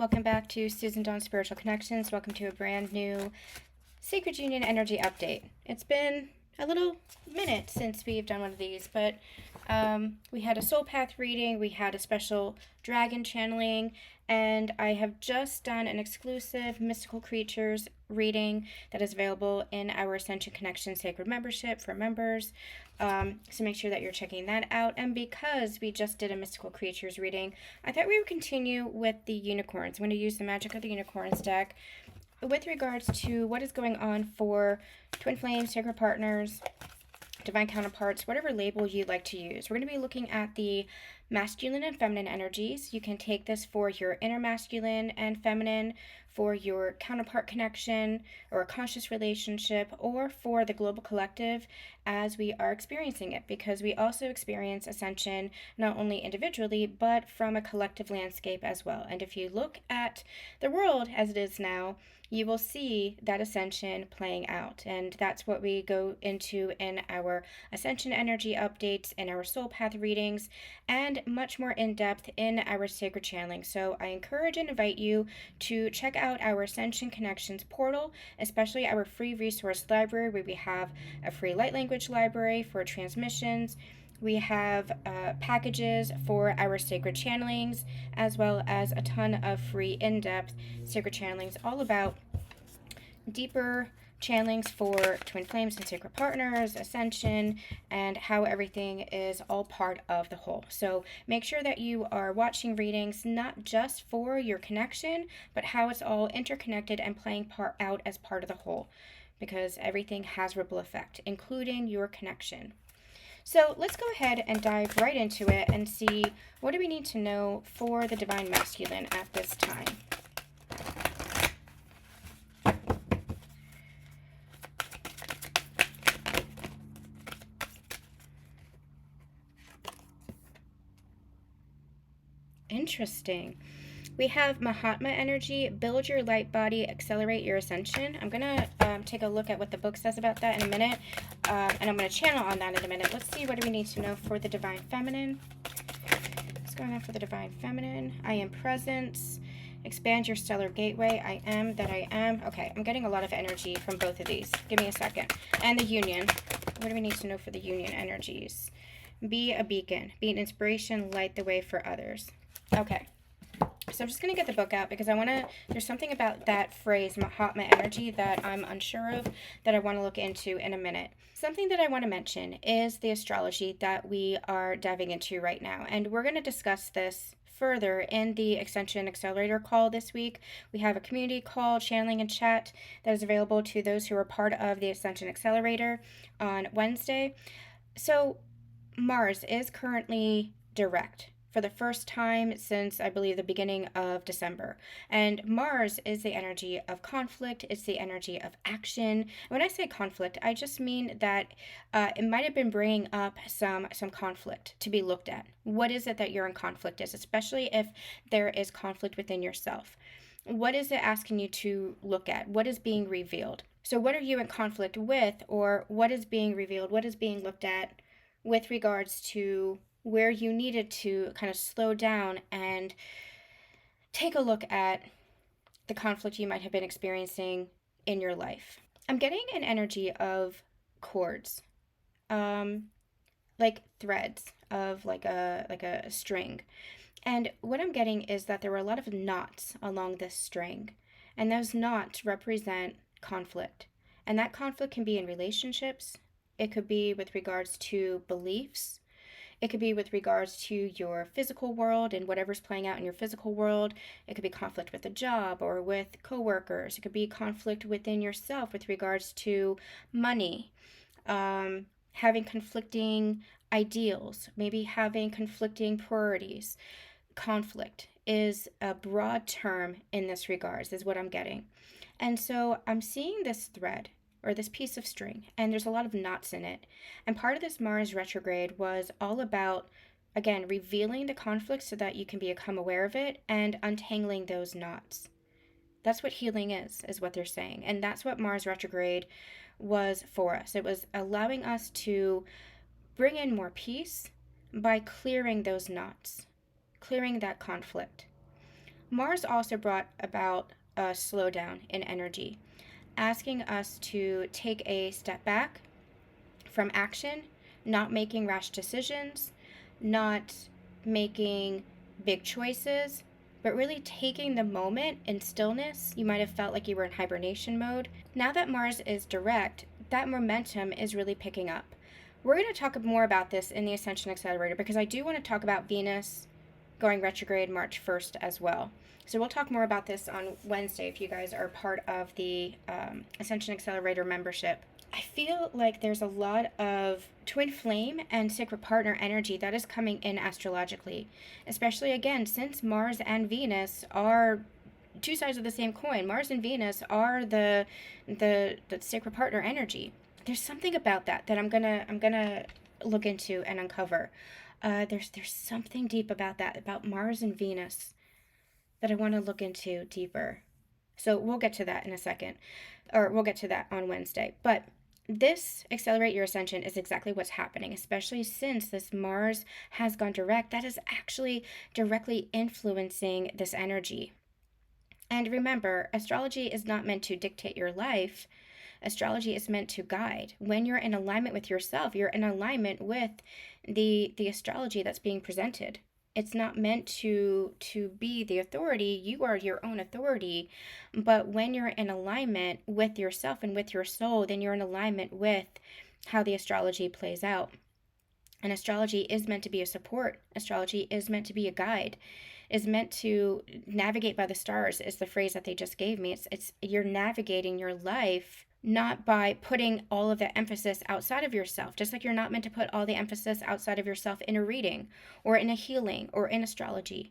welcome back to Susan Dawn Spiritual Connections. Welcome to a brand new Sacred Union Energy Update. It's been a little minute since we've done one of these, but we had a soul path reading, we had a special dragon channeling, and I have just done an exclusive mystical creatures reading that is available in our Ascension Connection Sacred membership for members. So make sure that you're checking that out. And because we just did a mystical creatures reading, I thought we would continue with the unicorns. I'm going to use the magic of the unicorns deck with regards to what is going on for twin flames, sacred partners, divine counterparts, whatever label you'd like to use. We're going to be looking at the masculine and feminine energies. You can take this for your inner masculine and feminine, for your counterpart connection or a conscious relationship, or for the global collective as we are experiencing it, because we also experience ascension not only individually but from a collective landscape as well. And if you look at the world as it is now, you will see that ascension playing out. And that's what we go into in our ascension energy updates, in our soul path readings, and much more in depth in our sacred channeling. So I encourage and invite you to check out our Ascension Connections portal, especially our free resource library, where we have a free light language library for transmissions. We have packages for our sacred channelings, as well as a ton of free in-depth sacred channelings all about deeper channelings for twin flames and sacred partners, ascension, and how everything is all part of the whole. So make sure that you are watching readings not just for your connection, but how it's all interconnected and playing out as part of the whole, because everything has ripple effect, including your connection. So let's go ahead and dive right into it and see what do we need to know for the divine masculine at this time. Interesting. We have Mahatma energy, build your light body, accelerate your ascension. I'm going to take a look at what the book says about that in a minute, and I'm going to channel on that in a minute. Let's see, what do we need to know for the divine feminine? What's going on for the divine feminine? I am presence. Expand your stellar gateway. I am that I am. Okay, I'm getting a lot of energy from both of these. Give me a second. And the union. What do we need to know for the union energies? Be a beacon. Be an inspiration. Light the way for others. Okay. So I'm just going to get the book out because there's something about that phrase, Mahatma energy, that I'm unsure of, that I want to look into in a minute. Something that I want to mention is the astrology that we are diving into right now. And we're going to discuss this further in the Ascension Accelerator call this week. We have a community call, channeling and chat that is available to those who are part of the Ascension Accelerator on Wednesday. So Mars is currently direct for the first time since, I believe, the beginning of December. And Mars is the energy of conflict. It's the energy of action. And when I say conflict, I just mean that it might have been bringing up some conflict to be looked at. What is it that you're in conflict is, especially if there is conflict within yourself? What is it asking you to look at? What is being revealed? So what are you in conflict with, or what is being revealed? What is being looked at with regards to where you needed to kind of slow down and take a look at the conflict you might have been experiencing in your life? I'm getting an energy of cords, like threads of like a string. And what I'm getting is that there were a lot of knots along this string, and those knots represent conflict. And that conflict can be in relationships. It could be with regards to beliefs. It could be with regards to your physical world and whatever's playing out in your physical world. It could be conflict with a job or with coworkers. It could be conflict within yourself with regards to money, having conflicting ideals, maybe having conflicting priorities. Conflict is a broad term in this regards, is what I'm getting. And so I'm seeing this thread, or this piece of string, and there's a lot of knots in it. And part of this Mars retrograde was all about, again, revealing the conflict so that you can become aware of it and untangling those knots. That's what healing is what they're saying. And that's what Mars retrograde was for us. It was allowing us to bring in more peace by clearing those knots, clearing that conflict. Mars also brought about a slowdown in energy, asking us to take a step back from action, not making rash decisions, not making big choices, but really taking the moment in stillness. You might have felt like you were in hibernation mode. Now that Mars is direct, that momentum is really picking up. We're going to talk more about this in the Ascension Accelerator because I do want to talk about Venus going retrograde March 1st as well. So we'll talk more about this on Wednesday if you guys are part of the Ascension Accelerator membership. I feel like there's a lot of twin flame and sacred partner energy that is coming in astrologically, especially again since Mars and Venus are two sides of the same coin. Mars and Venus are the sacred partner energy. There's something about that I'm gonna look into and uncover. There's something deep about that, about Mars and Venus, that I want to look into deeper. So we'll get to that in a second, or we'll get to that on Wednesday. But this Accelerate Your Ascension is exactly what's happening, especially since this Mars has gone direct. That is actually directly influencing this energy. And remember, astrology is not meant to dictate your life. Astrology is meant to guide. When you're in alignment with yourself, you're in alignment with the astrology that's being presented. It's not meant to be the authority. You are your own authority. But when you're in alignment with yourself and with your soul, then you're in alignment with how the astrology plays out. And astrology is meant to be a support. Astrology is meant to be a guide, is meant to navigate by the stars, is the phrase that they just gave me. It's you're navigating your life not by putting all of the emphasis outside of yourself, just like you're not meant to put all the emphasis outside of yourself in a reading or in a healing or in astrology.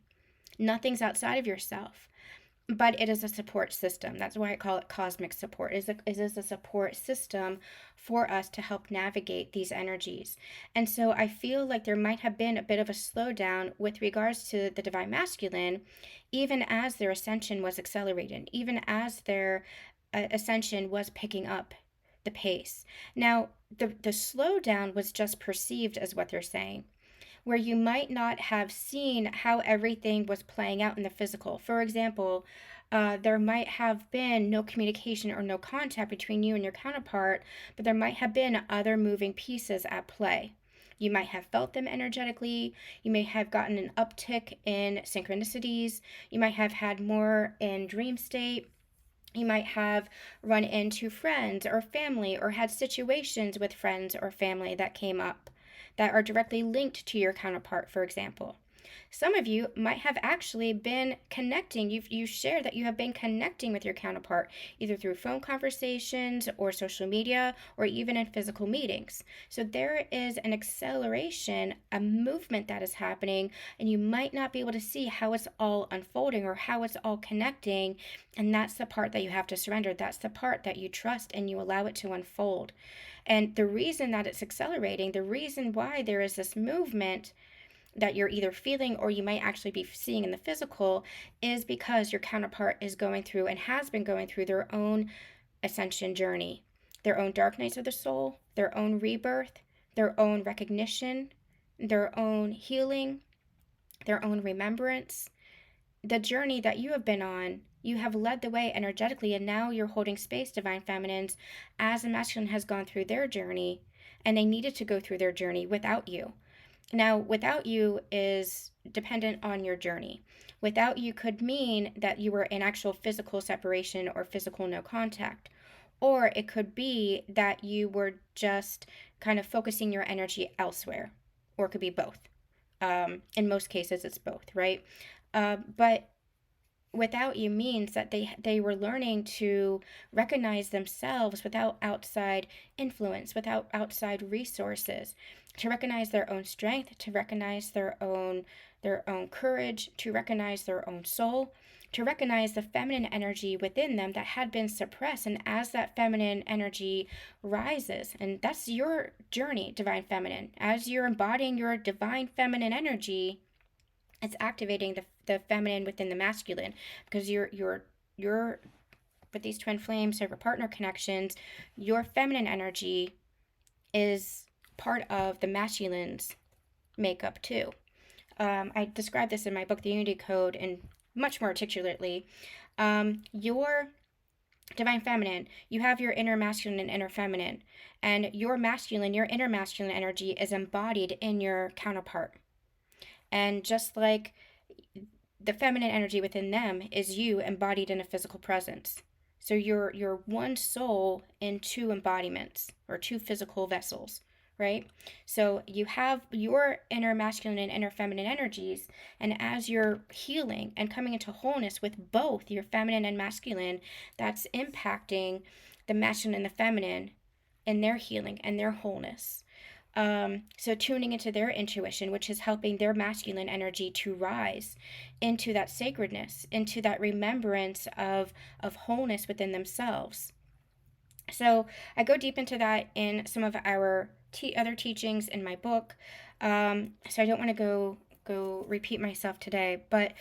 Nothing's outside of yourself, but it is a support system. That's why I call it cosmic support. It is a support system for us to help navigate these energies. And so I feel like there might have been a bit of a slowdown with regards to the divine masculine, even as their ascension was accelerated, even as their ascension was picking up the pace. Now, the slowdown was just perceived as what they're saying, where you might not have seen how everything was playing out in the physical. For example, there might have been no communication or no contact between you and your counterpart, but there might have been other moving pieces at play. You might have felt them energetically. You may have gotten an uptick in synchronicities. You might have had more in dream state. You might have run into friends or family or had situations with friends or family that came up that are directly linked to your counterpart, for example. Some of you might have actually been connecting. You shared that you have been connecting with your counterpart, either through phone conversations or social media or even in physical meetings. So there is an acceleration, a movement that is happening, and you might not be able to see how it's all unfolding or how it's all connecting. And that's the part that you have to surrender. That's the part that you trust and you allow it to unfold. And the reason that it's accelerating, the reason why there is this movement that you're either feeling or you might actually be seeing in the physical, is because your counterpart is going through and has been going through their own ascension journey, their own dark nights of the soul, their own rebirth, their own recognition, their own healing, their own remembrance. The journey that you have been on, you have led the way energetically, and now you're holding space, divine feminines, as the masculine has gone through their journey, and they needed to go through their journey without you. Now, without you is dependent on your journey. Without you could mean that you were in actual physical separation or physical no contact. Or it could be that you were just kind of focusing your energy elsewhere. Or it could be both. In most cases, it's both, right? But without you means that they were learning to recognize themselves without outside influence, without outside resources, to recognize their own strength, to recognize their own courage, to recognize their own soul, to recognize the feminine energy within them that had been suppressed. And as that feminine energy rises, and that's your journey, divine feminine, as you're embodying your divine feminine energy, it's activating the feminine within the masculine, because you're with these twin flames, sacred partner connections, your feminine energy is part of the masculine's makeup too. I describe this in my book, The Unity Code, in much more articulately, your divine feminine, you have your inner masculine and inner feminine, and your masculine, your inner masculine energy is embodied in your counterpart. And just like the feminine energy within them is you embodied in a physical presence. So you're one soul in two embodiments or two physical vessels, right? So you have your inner masculine and inner feminine energies, and as you're healing and coming into wholeness with both your feminine and masculine, that's impacting the masculine and the feminine in their healing and their wholeness. So tuning into their intuition, which is helping their masculine energy to rise into that sacredness, into that remembrance of wholeness within themselves. So I go deep into that in some of our other teachings in my book. So I don't want to go repeat myself today, but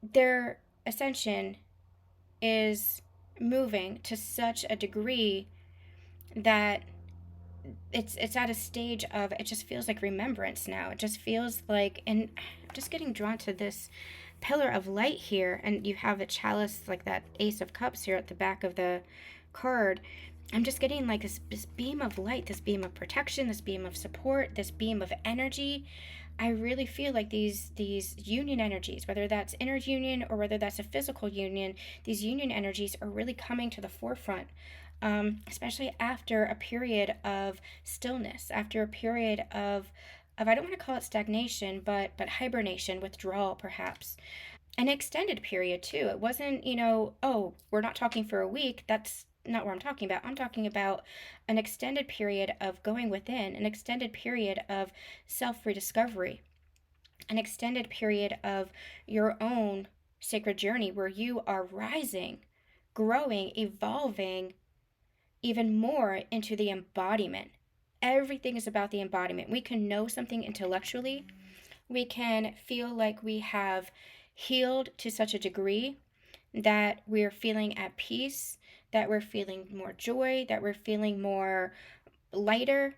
their ascension is moving to such a degree that it's at a stage of, it just feels like remembrance now. It just feels like, and I'm just getting drawn to this pillar of light here, and you have a chalice, like that Ace of Cups here at the back of the card. I'm just getting like this beam of light, this beam of protection, this beam of support, this beam of energy. I really feel like these union energies, whether that's inner union or whether that's a physical union, these union energies are really coming to the forefront. Especially after a period of stillness, after a period of I don't want to call it stagnation, but hibernation, withdrawal, perhaps. An extended period too. It wasn't, oh, we're not talking for a week. That's not what I'm talking about. I'm talking about an extended period of going within, an extended period of self rediscovery, an extended period of your own sacred journey where you are rising, growing, evolving even more into the embodiment. Everything is about the embodiment. We can know something intellectually, we can feel like we have healed to such a degree that we're feeling at peace, that we're feeling more joy, that we're feeling more lighter.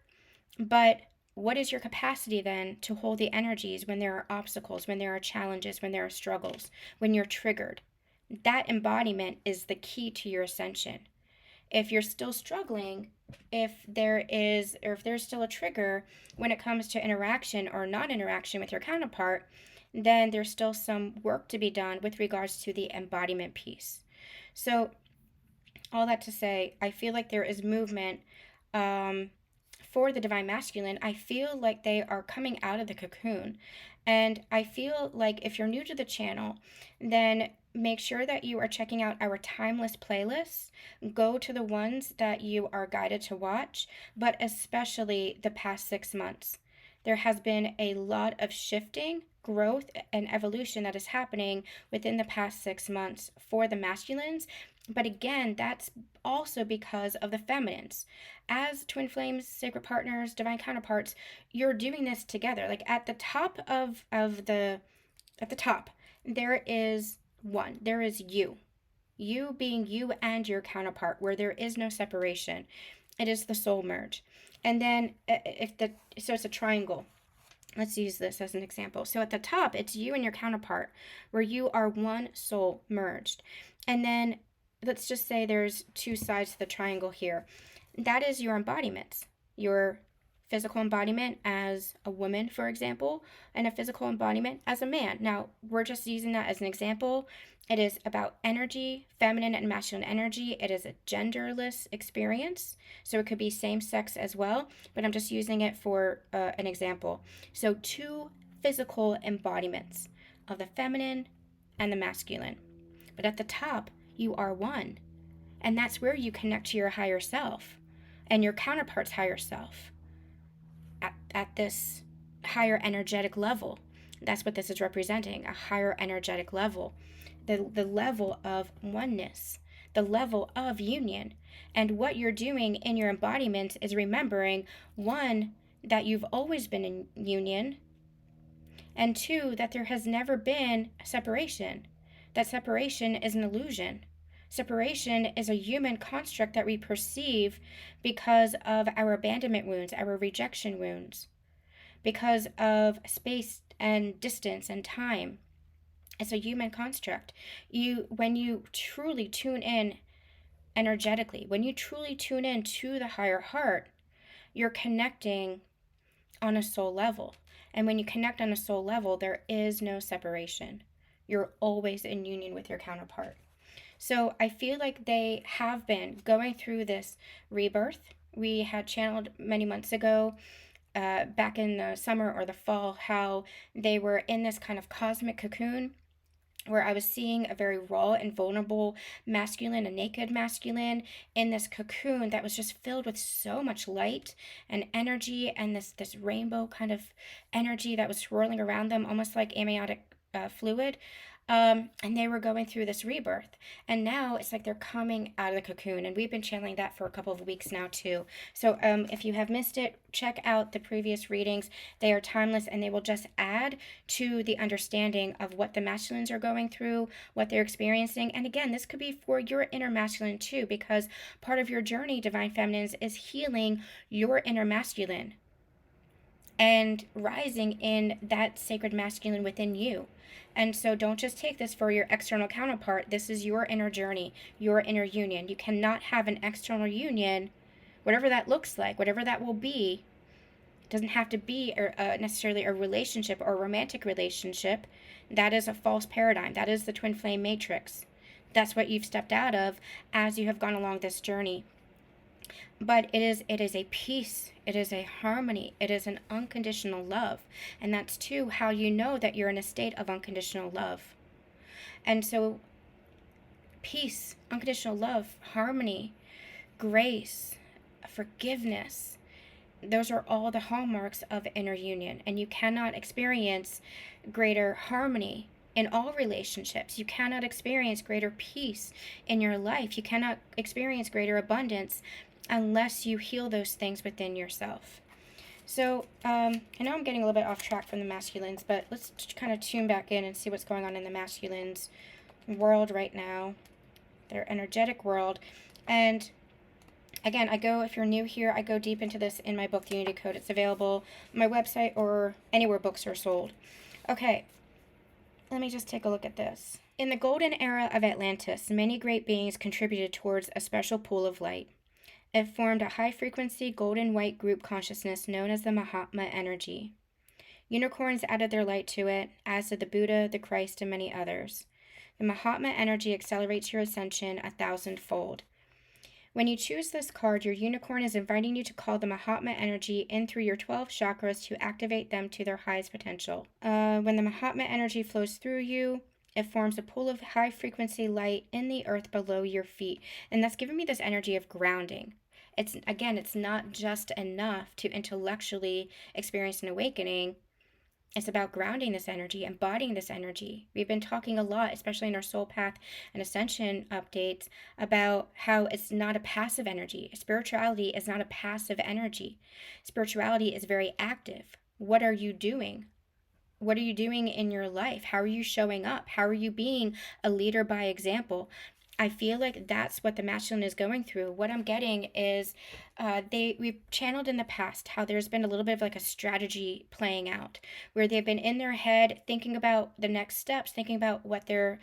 But what is your capacity then to hold the energies when there are obstacles, when there are challenges, when there are struggles, when you're triggered? That embodiment is the key to your ascension. If you're still struggling, if there's still a trigger when it comes to interaction or non-interaction with your counterpart, then there's still some work to be done with regards to the embodiment piece. So all that to say, I feel like there is movement um, for the divine masculine. I feel like they are coming out of the cocoon. And I feel like if you're new to the channel, then make sure that you are checking out our timeless playlists. Go to the ones that you are guided to watch, but especially the past 6 months. There has been a lot of shifting, growth, and evolution that is happening within the past 6 months for the masculines. But again, that's also because of the feminines. As twin flames, sacred partners, divine counterparts, you're doing this together. Like at the top of the at the top, there is one. There is you. You being you and your counterpart, where there is no separation. It is the soul merge. And then so it's a triangle. Let's use this as an example. So at the top, it's you and your counterpart, where you are one soul merged. And then let's just say there's two sides to the triangle here. That is your embodiments. Your physical embodiment as a woman, for example, and a physical embodiment as a man. Now, we're just using that as an example. It is about energy, feminine and masculine energy. It is a genderless experience, so it could be same sex as well, but I'm just using it for an example. So, two physical embodiments of the feminine and the masculine. But at the top, you are one. And that's where you connect to your higher self and your counterpart's higher self at this higher energetic level. That's what this is representing, a higher energetic level, the level of oneness, the level of union. And what you're doing in your embodiment is remembering, one, that you've always been in union, and two, that there has never been separation. That separation is an illusion. Separation is a human construct that we perceive because of our abandonment wounds, our rejection wounds, because of space and distance and time. It's a human construct. When you truly tune in energetically, when you truly tune in to the higher heart, you're connecting on a soul level. And when you connect on a soul level, there is no separation. You're always in union with your counterpart. So I feel like they have been going through this rebirth. We had channeled many months ago, back in the summer or the fall, how they were in this kind of cosmic cocoon where I was seeing a very raw and vulnerable masculine, a naked masculine, in this cocoon that was just filled with so much light and energy, and this rainbow kind of energy that was swirling around them, almost like amniotic fluid. And they were going through this rebirth, and now it's like they're coming out of the cocoon, and we've been channeling that for a couple of weeks now too. So if you have missed it, check out the previous readings. They are timeless, and they will just add to the understanding of what the masculines are going through, what they're experiencing. And again, this could be for your inner masculine too, because part of your journey, divine feminines, is healing your inner masculine and rising in that sacred masculine within you. And so don't just take this for your external counterpart. This is your inner journey, your inner union. You cannot have an external union, whatever that looks like, whatever that will be. It doesn't have to be necessarily a relationship or a romantic relationship. That is a false paradigm. That is the twin flame matrix. That's what you've stepped out of as you have gone along this journey. But it is a peace, it is a harmony, it is an unconditional love. And that's too how you know that you're in a state of unconditional love. And so peace, unconditional love, harmony, grace, forgiveness, those are all the hallmarks of inner union. And you cannot experience greater harmony in all relationships. You cannot experience greater peace in your life. You cannot experience greater abundance unless you heal those things within yourself. So I know I'm getting a little bit off track from the masculines, but let's kind of tune back in and see what's going on in the masculines world right now, their energetic world. And again, if you're new here, I go deep into this in my book, The Unity Code. It's available on my website or anywhere books are sold. Okay, let me just take a look at this. In the golden era of Atlantis, many great beings contributed towards a special pool of light. It formed a high-frequency golden white group consciousness known as the Mahatma energy. Unicorns added their light to it, as did the Buddha, the Christ, and many others. The Mahatma energy accelerates your ascension 1,000-fold. When you choose this card, your unicorn is inviting you to call the Mahatma energy in through your 12 chakras to activate them to their highest potential. When the Mahatma energy flows through you, it forms a pool of high-frequency light in the earth below your feet. And that's giving me this energy of grounding. It's not just enough to intellectually experience an awakening. It's about grounding this energy, embodying this energy. We've been talking a lot, especially in our Soul Path and Ascension updates, about how it's not a passive energy. Spirituality is not a passive energy. Spirituality is very active. What are you doing? What are you doing in your life? How are you showing up? How are you being a leader by example? I feel like that's what the masculine is going through. What I'm getting is we've channeled in the past how there's been a little bit of like a strategy playing out where they've been in their head thinking about the next steps, thinking about what they're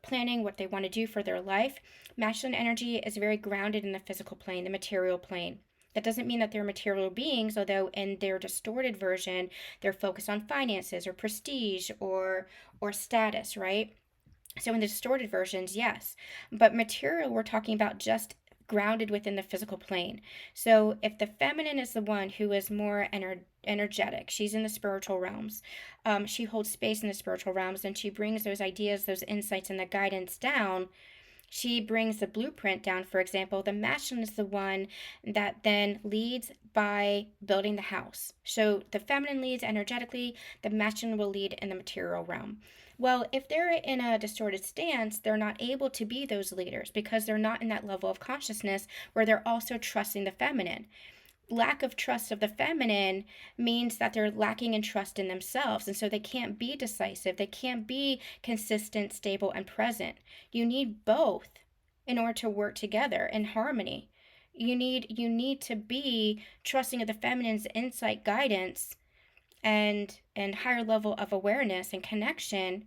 planning, what they want to do for their life. Masculine energy is very grounded in the physical plane, the material plane. That doesn't mean that they're material beings, although in their distorted version, they're focused on finances or prestige or status, right? So in the distorted versions, yes. But material, we're talking about just grounded within the physical plane. So if the feminine is the one who is more energetic, she's in the spiritual realms. She holds space in the spiritual realms, and she brings those ideas, those insights, and the guidance down. She brings the blueprint down, for example. The masculine is the one that then leads by building the house. So the feminine leads energetically, the masculine will lead in the material realm. Well, if they're in a distorted stance, they're not able to be those leaders because they're not in that level of consciousness where they're also trusting the feminine. Lack of trust of the feminine means that they're lacking in trust in themselves, and so they can't be decisive, they can't be consistent, stable, and present. You need both in order to work together in harmony. You need to be trusting of the feminine's insight, guidance, and higher level of awareness and connection,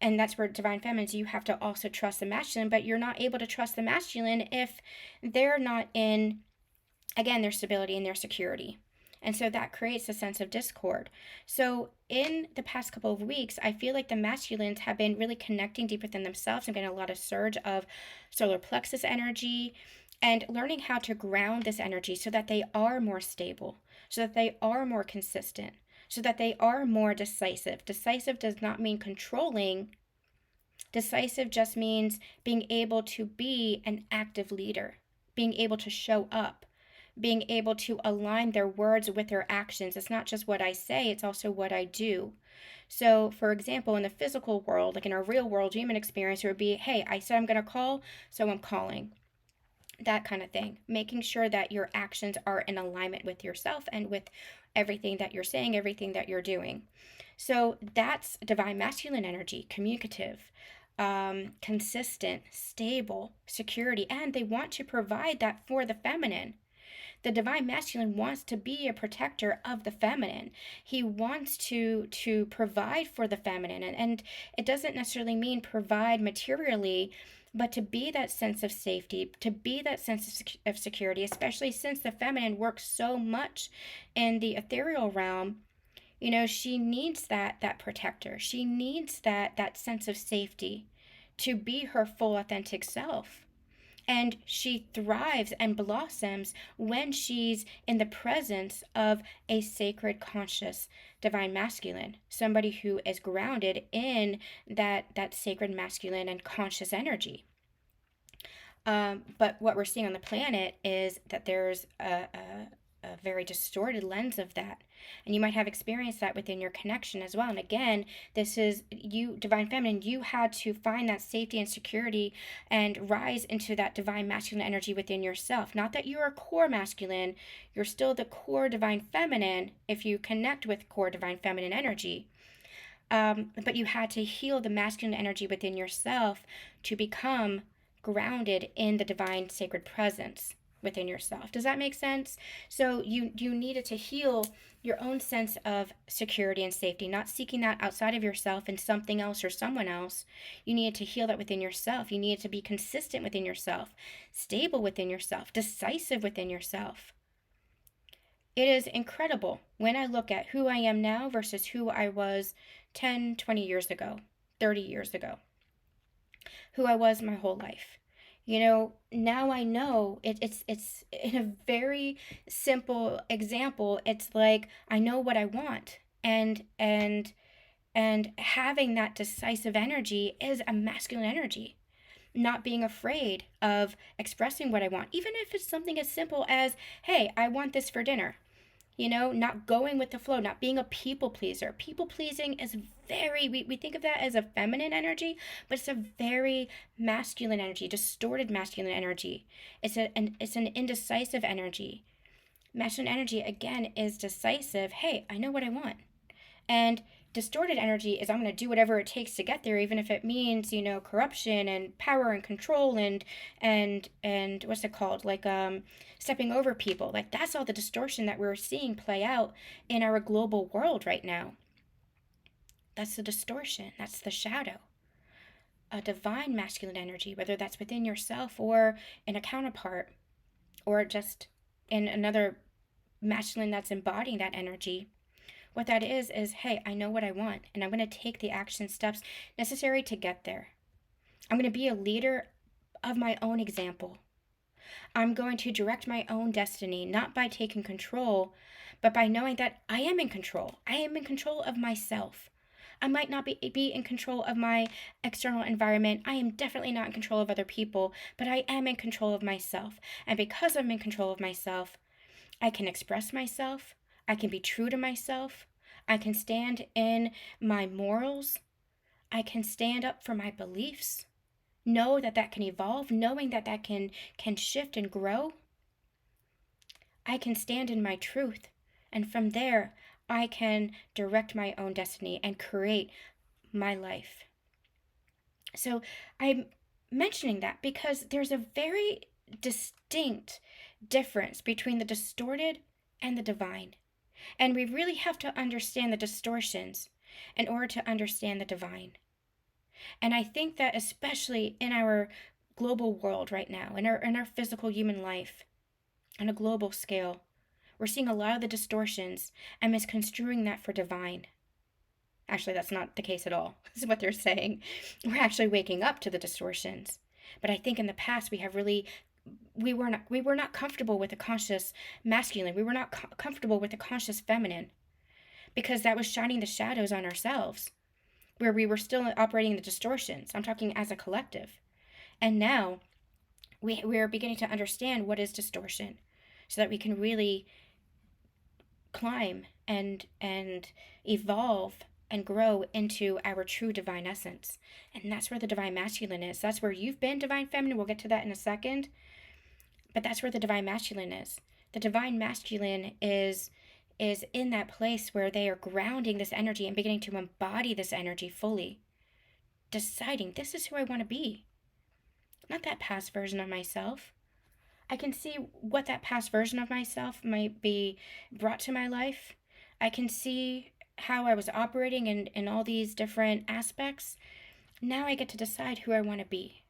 And that's where divine feminines, you have to also trust the masculine, but you're not able to trust the masculine if they're not in, again, their stability and their security. And so that creates a sense of discord. So in the past couple of weeks, I feel like the masculines have been really connecting deep within themselves and getting a lot of surge of solar plexus energy and learning how to ground this energy so that they are more stable, so that they are more consistent, so that they are more decisive. Decisive does not mean controlling. Decisive just means being able to be an active leader, being able to show up, being able to align their words with their actions. It's not just what I say, it's also what I do. So, for example, in the physical world, like in our real world human experience, it would be, hey, I said I'm going to call, so I'm calling. That kind of thing. Making sure that your actions are in alignment with yourself and with everything that you're saying, everything that you're doing. So that's divine masculine energy, communicative, consistent, stable, security, and they want to provide that for the feminine. The divine masculine wants to be a protector of the feminine. He wants to provide for the feminine, and it doesn't necessarily mean provide materially, but to be that sense of safety, to be that sense of security, especially since the feminine works so much in the ethereal realm. You know, she needs that protector. She needs that sense of safety to be her full authentic self. And she thrives and blossoms when she's in the presence of a sacred, conscious, divine masculine, somebody who is grounded in that sacred masculine and conscious energy. But what we're seeing on the planet is that there's a very distorted lens of that. And you might have experienced that within your connection as well. And again, this is you, divine feminine, you had to find that safety and security and rise into that divine masculine energy within yourself. Not that you're a core masculine, you're still the core divine feminine if you connect with core divine feminine energy. But you had to heal the masculine energy within yourself to become grounded in the divine sacred presence within yourself. Does that make sense? So you needed to heal your own sense of security and safety, not seeking that outside of yourself in something else or someone else. You needed to heal that within yourself. You needed to be consistent within yourself, stable within yourself, decisive within yourself. It is incredible when I look at who I am now versus who I was 10, 20 years ago, 30 years ago, who I was my whole life. You know, now I know it's in a very simple example. It's like I know what I want, and having that decisive energy is a masculine energy. Not being afraid of expressing what I want, even if it's something as simple as, hey, I want this for dinner. You know, not going with the flow, not being a people pleaser. People pleasing is we think of that as a feminine energy, but it's a very masculine energy, distorted masculine energy. It's an indecisive energy. Masculine energy, again, is decisive. Hey, I know what I want. And distorted energy is I'm going to do whatever it takes to get there, even if it means, you know, corruption and power and control and what's it called, like stepping over people. Like that's all the distortion that we're seeing play out in our global world right now. That's the distortion. That's the shadow. A divine masculine energy, whether that's within yourself or in a counterpart or just in another masculine that's embodying that energy. What that is, hey, I know what I want, and I'm going to take the action steps necessary to get there. I'm going to be a leader of my own example. I'm going to direct my own destiny, not by taking control, but by knowing that I am in control. I am in control of myself. I might not be in control of my external environment. I am definitely not in control of other people, but I am in control of myself. And because I'm in control of myself, I can express myself. I can be true to myself. I can stand in my morals. I can stand up for my beliefs. Know that can evolve, knowing that can shift and grow. I can stand in my truth. And from there, I can direct my own destiny and create my life. So I'm mentioning that because there's a very distinct difference between the distorted and the divine. And we really have to understand the distortions in order to understand the divine. And I think that especially in our global world right now, in our physical human life, on a global scale, we're seeing a lot of the distortions and misconstruing that for divine. Actually, that's not the case at all. This is what they're saying. We're actually waking up to the distortions. But I think in the past we were not comfortable with the conscious masculine. We were not comfortable with the conscious feminine because that was shining the shadows on ourselves, where we were still operating the distortions. I'm talking as a collective. And now we are beginning to understand what is distortion so that we can really climb and evolve and grow into our true divine essence. And that's where the divine masculine is. That's where you've been, divine feminine. We'll get to that in a second. But that's where the divine masculine is. The divine masculine is in that place where they are grounding this energy and beginning to embody this energy fully, deciding this is who I want to be, not that past version of myself. I can see what that past version of myself might be brought to my life. I can see how I was operating in all these different aspects. Now I get to decide who I want to be.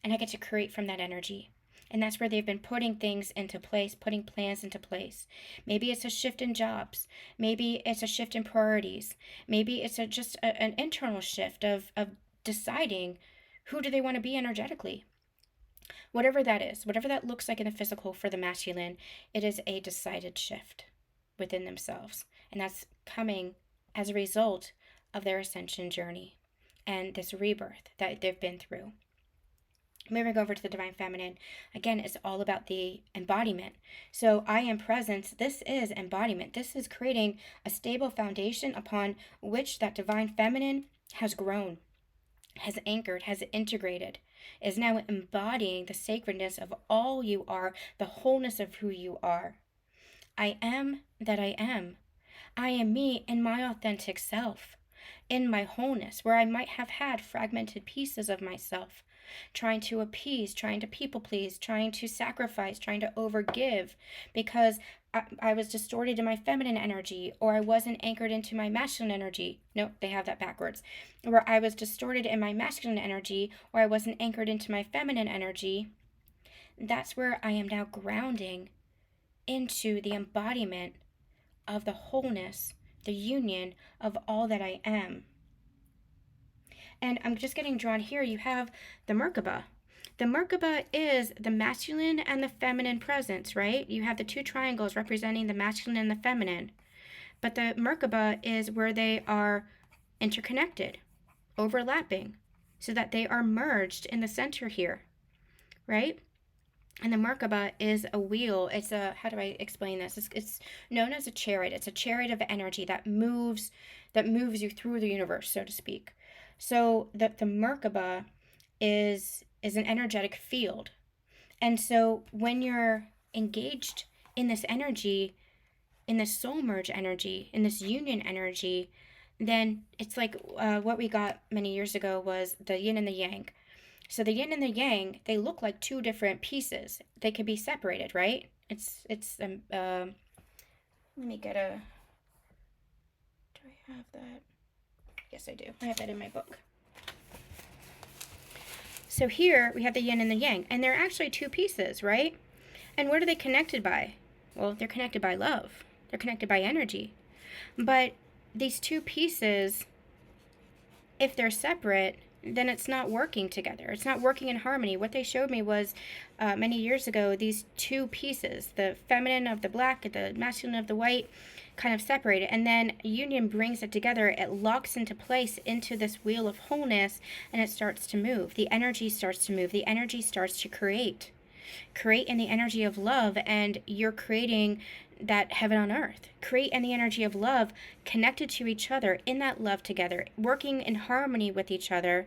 And I get to create from that energy. And that's where they've been putting things into place, putting plans into place. Maybe it's a shift in jobs. Maybe it's a shift in priorities. Maybe it's an internal shift of deciding who do they want to be energetically. Whatever that is, whatever that looks like in the physical for the masculine, it is a decided shift within themselves. And that's coming as a result of their ascension journey and this rebirth that they've been through. Moving over to the divine feminine, again, it's all about the embodiment. So I am presence. This is embodiment. This is creating a stable foundation upon which that divine feminine has grown, has anchored, has integrated, is now embodying the sacredness of all you are, the wholeness of who you are. I am that I am. I am me in my authentic self, in my wholeness, where I might have had fragmented pieces of myself, trying to appease, trying to people please, trying to sacrifice, trying to overgive because I was distorted in my feminine energy, or I wasn't anchored into my masculine energy. Nope, they have that backwards. Where I was distorted in my masculine energy, or I wasn't anchored into my feminine energy. That's where I am now grounding into the embodiment of the wholeness, the union of all that I am. And I'm just getting drawn here. You have the Merkaba. The Merkaba is the masculine and the feminine presence, right? You have the two triangles representing the masculine and the feminine. But the Merkaba is where they are interconnected, overlapping, so that they are merged in the center here, right? And the Merkaba is a wheel. It's a, how do I explain this? It's known as a chariot. It's a chariot of energy that moves you through the universe, so to speak. So the Merkaba is an energetic field. And so when you're engaged in this energy, in this soul merge energy, in this union energy, then it's like what we got many years ago was the yin and the yang. So the yin and the yang, they look like two different pieces. They can be separated, right? Let me get a, do I have that? Yes, I do. I have that in my book. So here we have the yin and the yang, and they're actually two pieces, right? And what are they connected by? Well, they're connected by love. They're connected by energy. But these two pieces, if they're separate, then it's not working together. It's not working in harmony. What they showed me was many years ago, these two pieces, the feminine of the black and the masculine of the white, kind of separated. And then union brings it together. It locks into place into this wheel of wholeness, and it starts to move. The energy starts to move. The energy starts to create in the energy of love, and you're creating that heaven on earth. Create in the energy of love, connected to each other in that love together, working in harmony with each other,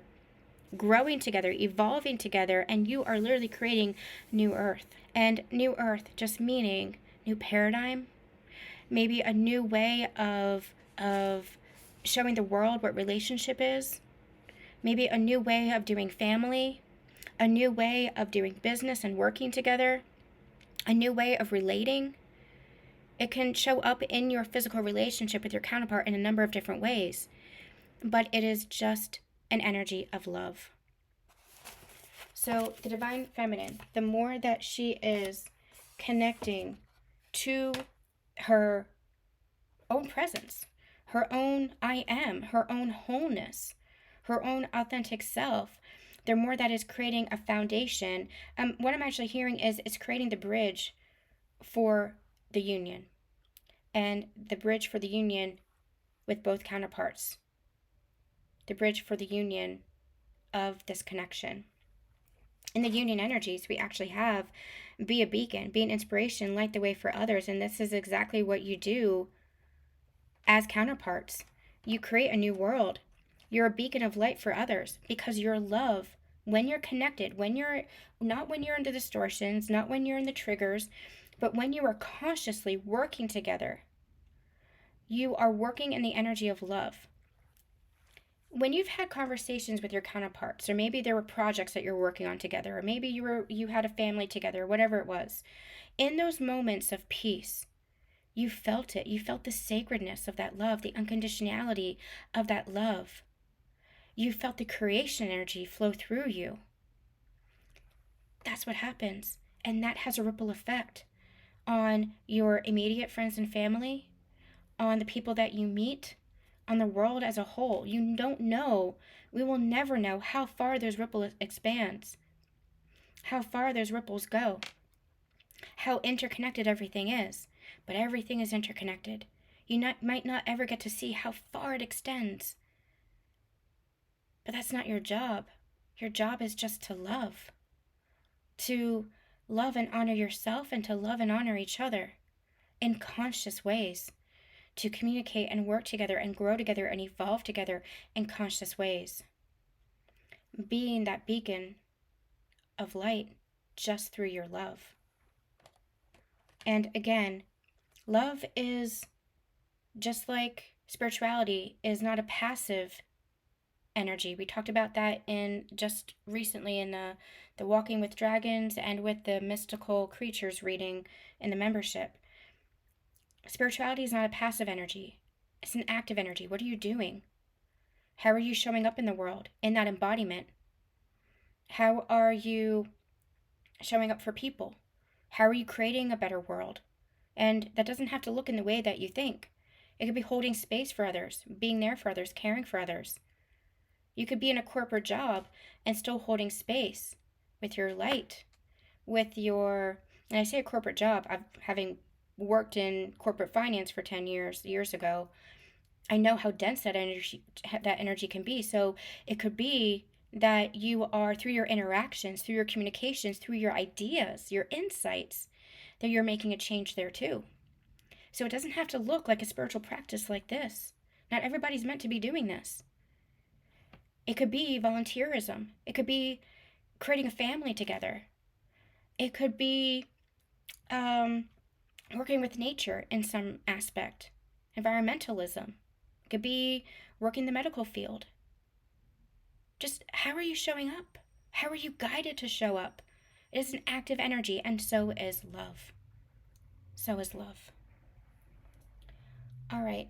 growing together, evolving together, and you are literally creating new earth. And new earth just meaning new paradigm, maybe a new way of showing the world what relationship is, maybe a new way of doing family, a new way of doing business and working together, a new way of relating. It can show up in your physical relationship with your counterpart in a number of different ways, but it is just an energy of love. So the divine feminine, the more that she is connecting to her own presence, her own I am, her own wholeness, her own authentic self, the more that is creating a foundation. What I'm actually hearing is it's creating the bridge for the union, and the bridge for the union with both counterparts, the bridge for the union of this connection. In the union energies, we actually have be a beacon, be an inspiration, light the way for others. And this is exactly what you do as counterparts. You create a new world. You're a beacon of light for others because your love, when you're connected, when you're not when you're in the distortions, not when you're in the triggers, but when you are consciously working together, you are working in the energy of love. When you've had conversations with your counterparts, or maybe there were projects that you're working on together, or maybe you had a family together, whatever it was, in those moments of peace, you felt it. You felt the sacredness of that love, the unconditionality of that love. You felt the creation energy flow through you. That's what happens. And that has a ripple effect on your immediate friends and family, on the people that you meet, on the world as a whole. You don't know, we will never know how far those ripples expands, how far those ripples go, how interconnected everything is. But everything is interconnected. You might not ever get to see how far it extends. But that's not your job. Your job is just to love and honor yourself, and to love and honor each other in conscious ways, to communicate and work together and grow together and evolve together in conscious ways. Being that beacon of light just through your love. And again, love is just like spirituality is not a passive energy. We talked about that in just recently in the Walking with Dragons and with the mystical creatures reading in the membership. Spirituality is not a passive energy. It's an active energy. What are you doing? How are you showing up in the world in that embodiment? How are you showing up for people? How are you creating a better world? And that doesn't have to look in the way that you think. It could be holding space for others, being there for others, caring for others. You could be in a corporate job and still holding space with your light, with your, and I say a corporate job, having worked in corporate finance for 10 years ago, I know how dense that energy can be. So it could be that you are, through your interactions, through your communications, through your ideas, your insights, that you're making a change there too. So it doesn't have to look like a spiritual practice like this. Not everybody's meant to be doing this. It could be volunteerism. It could be creating a family together. It could be working with nature in some aspect. Environmentalism. It could be working the medical field. Just how are you showing up? How are you guided to show up? It is an active energy, and so is love. So is love. All right,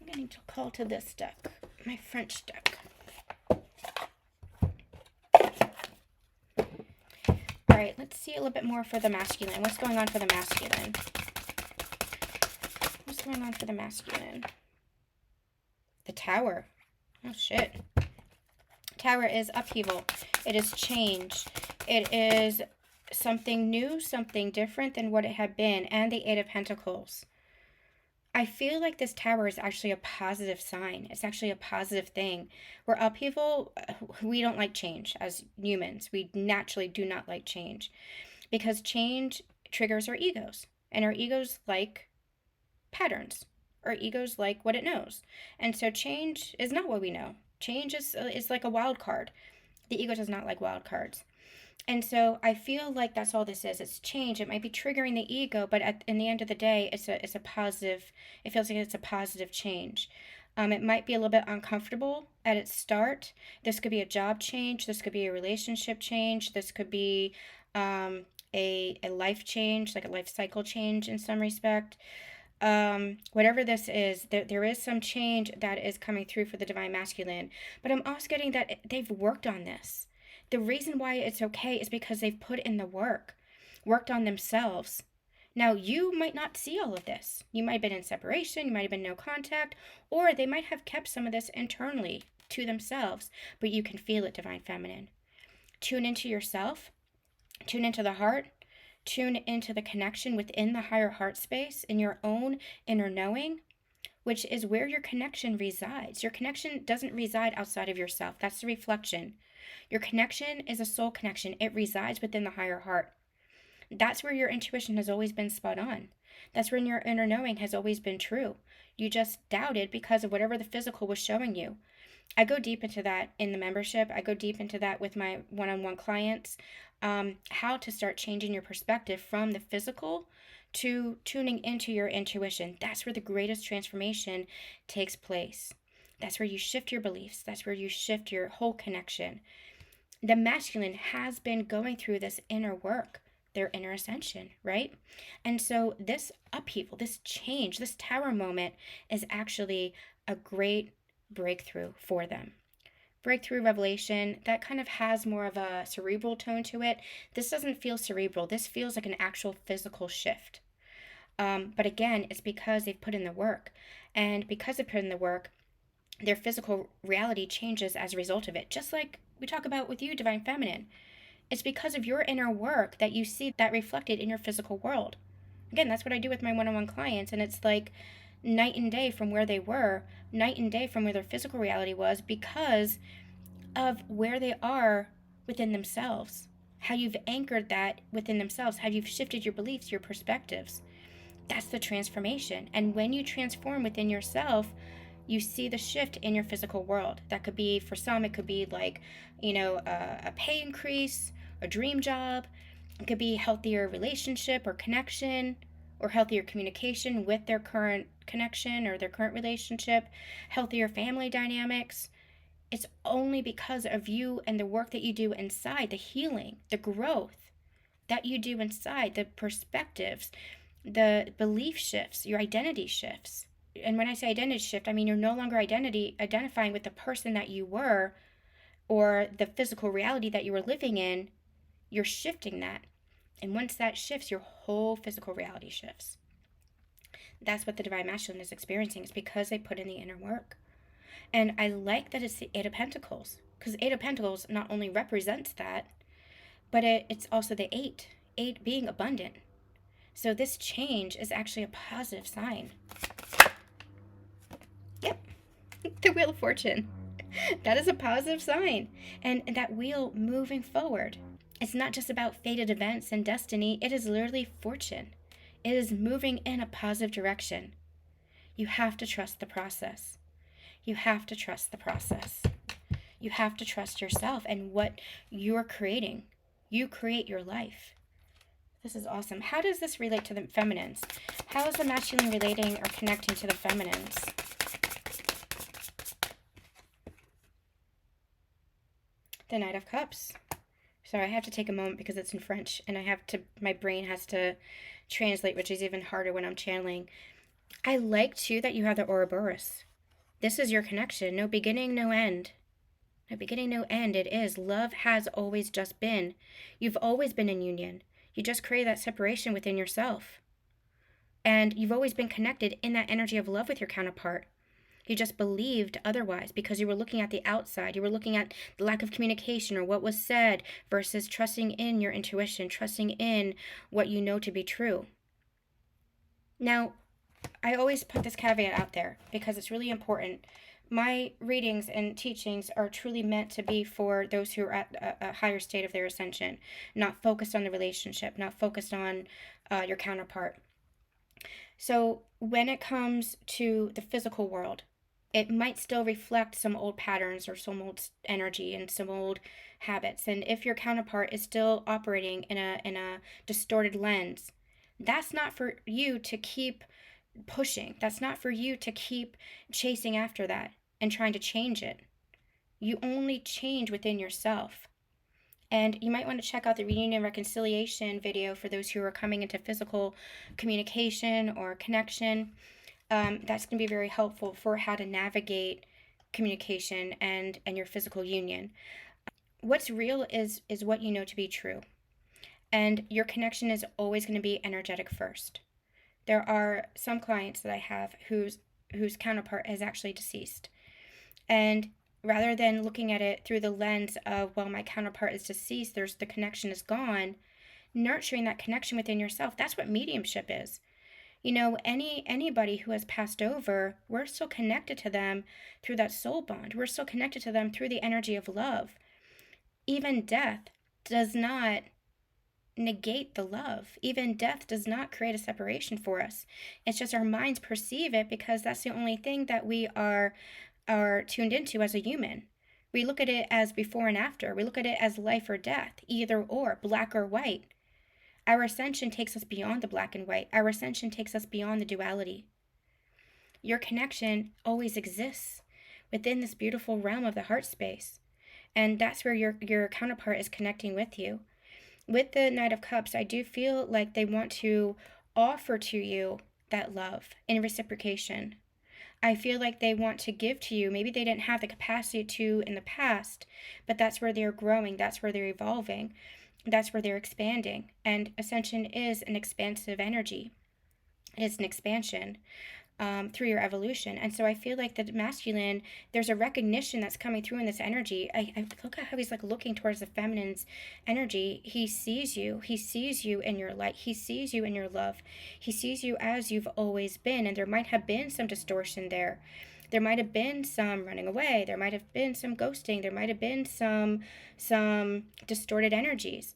I'm going to call to this deck, my French deck. All right, let's see a little bit more for the masculine. What's going on for the masculine? What's going on for the masculine? The Tower. Oh, shit. Tower is upheaval. It is change. It is something new, something different than what it had been. And the Eight of Pentacles. I feel like this Tower is actually a positive sign. It's actually a positive thing. Where upheaval, we don't like change as humans. We naturally do not like change. Because change triggers our egos. And our egos like patterns. Our egos like what it knows. And so change is not what we know. Change is like a wild card. The ego does not like wild cards. And so I feel like that's all this is. It's change. It might be triggering the ego, but in the end of the day, it's a positive. It feels like it's a positive change. It might be a little bit uncomfortable at its start. This could be a job change. This could be a relationship change. This could be a life change, like a life cycle change in some respect. whatever this is, there is some change that is coming through for the divine masculine, but I'm also getting that they've worked on this. The reason why it's okay is because they've put in the work, worked on themselves. Now, you might not see all of this. You might have been in separation, you might have been no contact, or they might have kept some of this internally to themselves, but you can feel it, divine feminine. Tune into yourself, tune into the heart, tune into the connection within the higher heart space in your own inner knowing, which is where your connection resides. Your connection doesn't reside outside of yourself. That's the reflection. Your connection is a soul connection. It resides within the higher heart. That's where your intuition has always been spot on. That's when your inner knowing has always been true. You just doubted because of whatever the physical was showing you. I go deep into that in the membership. I go deep into that with my one-on-one clients. How to start changing your perspective from the physical to tuning into your intuition. That's where the greatest transformation takes place. That's where you shift your beliefs. That's where you shift your whole connection. The masculine has been going through this inner work, their inner ascension, right? And so this upheaval, this change, this tower moment is actually a great breakthrough for them. Breakthrough revelation that kind of has more of a cerebral tone to it. This doesn't feel cerebral. This feels like an actual physical shift. But again, it's because they've put in the work. And because they put in the work, their physical reality changes as a result of it. Just like we talk about with you, divine feminine. It's because of your inner work that you see that reflected in your physical world. Again, that's what I do with my one-on-one clients. And it's like night and day from where they were, night and day from where their physical reality was, because of where they are within themselves. How you've anchored that within themselves, how you've shifted your beliefs, your perspectives. That's the transformation. And when you transform within yourself, you see the shift in your physical world. That could be, for some, it could be like, a pay increase, a dream job. It could be healthier relationship or connection, or healthier communication with their current connection or their current relationship, healthier family dynamics. It's only because of you and the work that you do inside, the healing, the growth that you do inside, the perspectives, the belief shifts, your identity shifts. And when I say identity shift, I mean you're no longer identifying with the person that you were or the physical reality that you were living in. You're shifting that. And once that shifts, your whole physical reality shifts. That's what the divine masculine is experiencing. It's because they put in the inner work. And I like that it's the Eight of Pentacles, because Eight of Pentacles not only represents that, but it's also the eight being abundant. So this change is actually a positive sign. Yep, the Wheel of Fortune. That is a positive sign. And that wheel moving forward. It's not just about fated events and destiny. It is literally fortune. It is moving in a positive direction. You have to trust the process. You have to trust the process. You have to trust yourself and what you're creating. You create your life. This is awesome. How does this relate to the feminines? How is the masculine relating or connecting to the feminines? The Knight of Cups. Sorry, I have to take a moment because it's in French and my brain has to translate, which is even harder when I'm channeling. I like too that you have the Ouroboros. This is your connection. No beginning, no end. No beginning, no end. It is. Love has always just been. You've always been in union. You just create that separation within yourself. And you've always been connected in that energy of love with your counterpart. You just believed otherwise because you were looking at the outside. You were looking at the lack of communication or what was said versus trusting in your intuition, trusting in what you know to be true. Now, I always put this caveat out there because it's really important. My readings and teachings are truly meant to be for those who are at a higher state of their ascension, not focused on the relationship, not focused on your counterpart. So when it comes to the physical world, it might still reflect some old patterns or some old energy and some old habits. And if your counterpart is still operating in a distorted lens, that's not for you to keep pushing. That's not for you to keep chasing after that and trying to change it. You only change within yourself. And you might want to check out the reunion reconciliation video for those who are coming into physical communication or connection. That's going to be very helpful for how to navigate communication and your physical union. What's real is what you know to be true. And your connection is always going to be energetic first. There are some clients that I have whose counterpart is actually deceased. And rather than looking at it through the lens of, well, my counterpart is deceased, the connection is gone, nurturing that connection within yourself, that's what mediumship is. You know, anybody who has passed over, we're still connected to them through that soul bond. We're still connected to them through the energy of love. Even death does not negate the love. Even death does not create a separation for us. It's just our minds perceive it because that's the only thing that we are tuned into as a human. We look at it as before and after. We look at it as life or death, either or, black or white. Our ascension takes us beyond the black and white. Our ascension takes us beyond the duality. Your connection always exists within this beautiful realm of the heart space. And that's where your counterpart is connecting with you. With the Knight of Cups, I do feel like they want to offer to you that love in reciprocation. I feel like they want to give to you. Maybe they didn't have the capacity to in the past, but that's where they're growing. That's where they're evolving. That's where they're expanding. And Ascension is an expansive energy. It is an expansion through your evolution. And so I feel like the masculine, there's a recognition that's coming through in this energy. I look at how he's like looking towards the feminine's energy. He sees you. He sees you in your light. He sees you in your love. He sees you as you've always been. And there might have been some distortion there. There might have been some running away. There might have been some ghosting. There might have been some distorted energies.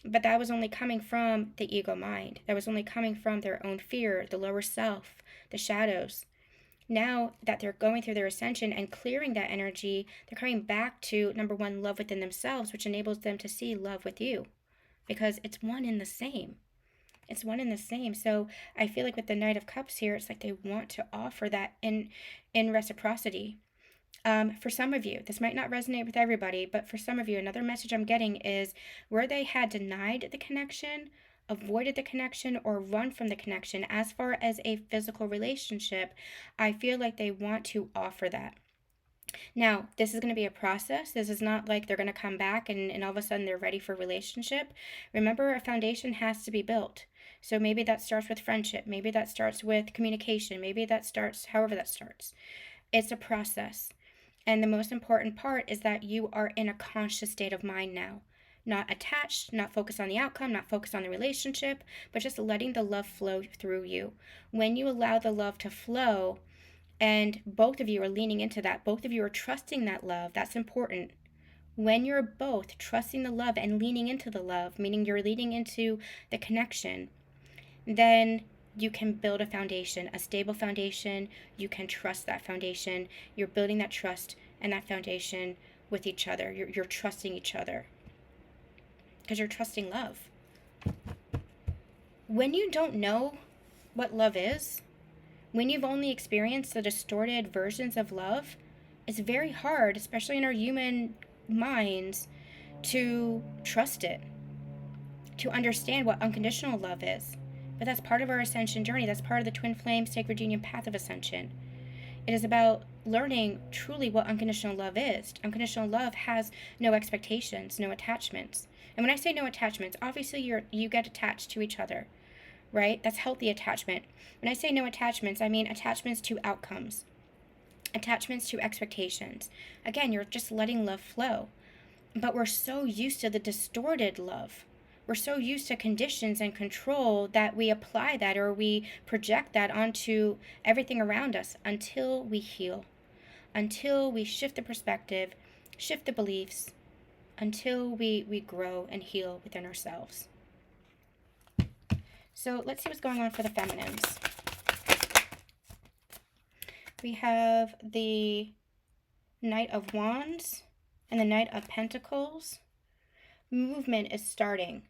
But that was only coming from the ego mind. That was only coming from their own fear, the lower self, the shadows. Now that they're going through their ascension and clearing that energy, they're coming back to, number one, love within themselves, which enables them to see love with you. Because it's one and the same. It's one and the same. So I feel like with the Knight of Cups here, it's like they want to offer that in reciprocity. For some of you, this might not resonate with everybody, but for some of you, another message I'm getting is where they had denied the connection, avoided the connection, or run from the connection as far as a physical relationship, I feel like they want to offer that. Now, this is going to be a process. This is not like they're going to come back and all of a sudden they're ready for a relationship. Remember, a foundation has to be built. So maybe that starts with friendship. Maybe that starts with communication. Maybe that starts, however that starts. It's a process. And the most important part is that you are in a conscious state of mind now. Not attached, not focused on the outcome, not focused on the relationship, but just letting the love flow through you. When you allow the love to flow, and both of you are leaning into that, both of you are trusting that love, that's important. When you're both trusting the love and leaning into the love, meaning you're leaning into the connection, then you can build a foundation, a stable foundation. You can trust that foundation. You're building that trust and that foundation with each other. You're trusting each other because you're trusting love. When you don't know what love is, when you've only experienced the distorted versions of love, it's very hard, especially in our human minds, to trust it, to understand what unconditional love is. But that's part of our ascension journey. That's part of the twin flame sacred union path of ascension. It is about learning truly what unconditional love is. Unconditional love has no expectations, no attachments. And when I say no attachments, obviously you get attached to each other, right? That's healthy attachment. When I say no attachments, I mean attachments to outcomes, attachments to expectations. Again, you're just letting love flow. But we're so used to the distorted love. We're so used to conditions and control that we apply that or we project that onto everything around us until we heal, until we shift the perspective, shift the beliefs, until we grow and heal within ourselves. So let's see what's going on for the feminines. We have the Knight of Wands and the Knight of Pentacles. Movement is starting.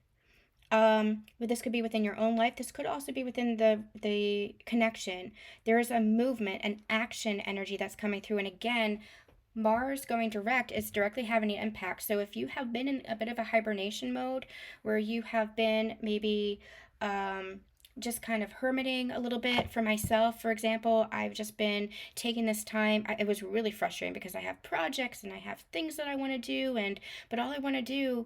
This could be within your own life. This could also be within the connection. There is a movement, an action energy that's coming through. And again, Mars going direct is directly having an impact. So if you have been in a bit of a hibernation mode where you have been maybe just kind of hermiting a little bit, for myself, for example, I've just been taking this time. It was really frustrating because I have projects and I have things that I want to do, but all I want to do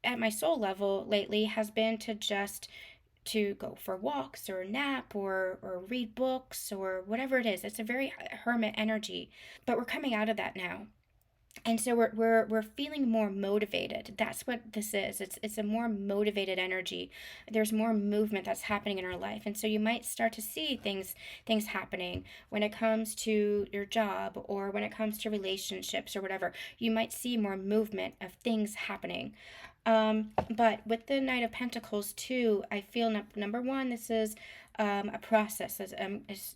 at my soul level lately has been to go for walks or nap or read books or whatever it is. It's a very hermit energy, but we're coming out of that now. And so we're feeling more motivated. That's what this is. It's a more motivated energy. There's more movement that's happening in our life, and so you might start to see things happening when it comes to your job or when it comes to relationships or whatever. You might see more movement of things happening. But with the Knight of Pentacles too, I feel number one, this is a process.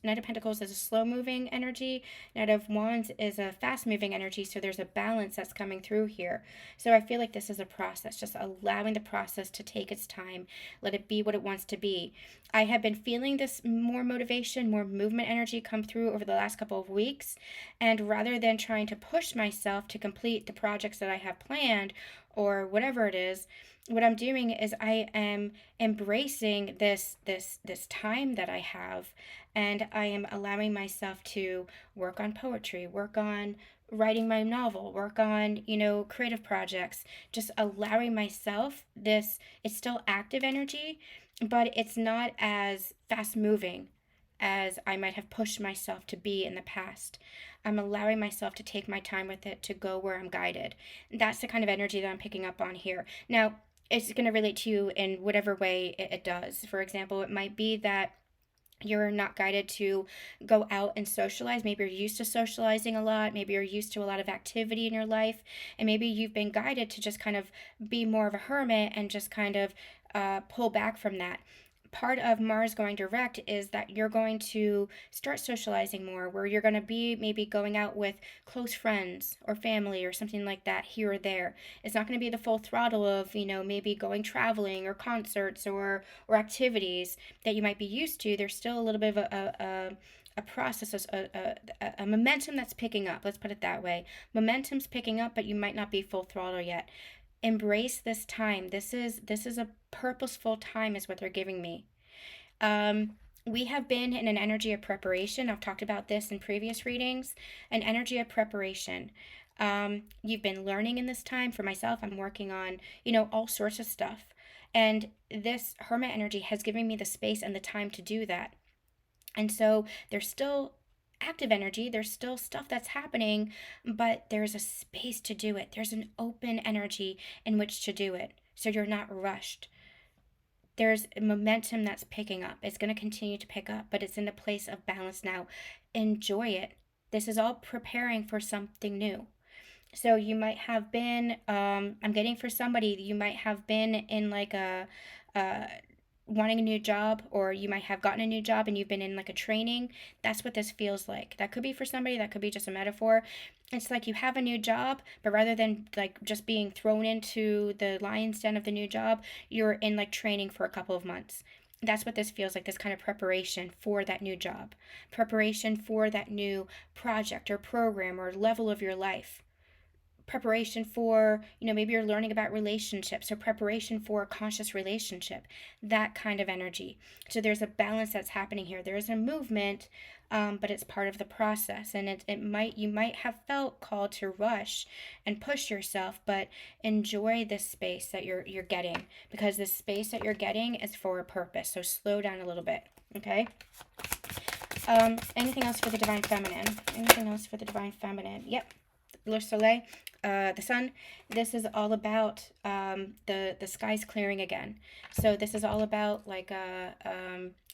Knight of Pentacles is a slow-moving energy. Knight of Wands is a fast-moving energy, so there's a balance that's coming through here. So I feel like this is a process, just allowing the process to take its time, let it be what it wants to be. I have been feeling this more motivation, more movement energy come through over the last couple of weeks, and rather than trying to push myself to complete the projects that I have planned or whatever it is, what I'm doing is I am embracing this time that I have, and I am allowing myself to work on poetry, work on writing my novel, work on, creative projects, just allowing myself this. It's still active energy, but it's not as fast moving as I might have pushed myself to be in the past. I'm allowing myself to take my time with it, to go where I'm guided. That's the kind of energy that I'm picking up on here. Now, it's going to relate to you in whatever way it does. For example, it might be that you're not guided to go out and socialize. Maybe you're used to socializing a lot. Maybe you're used to a lot of activity in your life. And maybe you've been guided to just kind of be more of a hermit and just kind of pull back from that. Part of Mars going direct is that you're going to start socializing more, where you're going to be maybe going out with close friends or family or something like that here or there. It's not going to be the full throttle of, maybe going traveling or concerts or activities that you might be used to. There's still a little bit of a process, a momentum that's picking up. Let's put it that way. Momentum's picking up, but you might not be full throttle yet. Embrace this time. This is a purposeful time, is what they're giving me. We have been in an energy of preparation. I've talked about this in previous readings. An energy of preparation. You've been learning in this time. For myself, I'm working on, all sorts of stuff. And this hermit energy has given me the space and the time to do that. And so there's still active energy, there's still stuff that's happening, but there's a space to do it. There's an open energy in which to do it. So you're not rushed. There's momentum that's picking up. It's going to continue to pick up, but it's in a place of balance now. Enjoy it. This is all preparing for something new. So you might have been, I'm getting for somebody, you might have been in like wanting a new job, or you might have gotten a new job and you've been in like a training. That's what this feels like. That could be for somebody, that could be just a metaphor. It's like you have a new job, but rather than like just being thrown into the lion's den of the new job, you're in like training for a couple of months. That's what this feels like, this kind of preparation for that new job, preparation for that new project or program or level of your life, preparation for, maybe you're learning about relationships, or preparation for a conscious relationship, that kind of energy. So there's a balance that's happening here. There is a movement, but it's part of the process. And you might have felt called to rush and push yourself, but enjoy this space that you're getting, because this space that you're getting is for a purpose. So slow down a little bit, okay? Anything else for the Divine Feminine? Anything else for the Divine Feminine? Yep. Le Soleil, the sun. This is all about the skies clearing again. So this is all about like